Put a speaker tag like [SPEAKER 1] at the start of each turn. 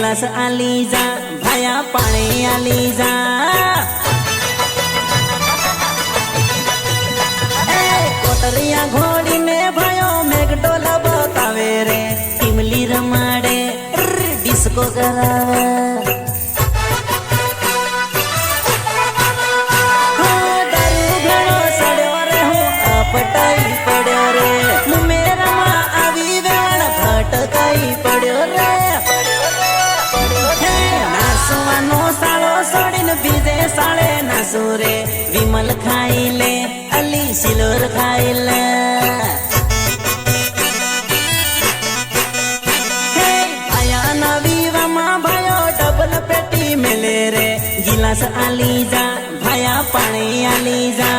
[SPEAKER 1] गिलास आली जा भाया पाणी आली जा। कोटरिया घोड़ी में भयो मेघडोला बतावे रे, इमली रमाड़े डिस्को करावे। पटाई पड़ो रे मेरा माँ आवी वेण भटकाई पड़ो रे। नासवानो सालो सोड़ीन बीजे साले नासू रे, विमल खाई ले अली सिलोर खाई ले। आया नवी रमा भयो डबल पेटी मिले रे, गिलास आली जा भाया पानी आली जा।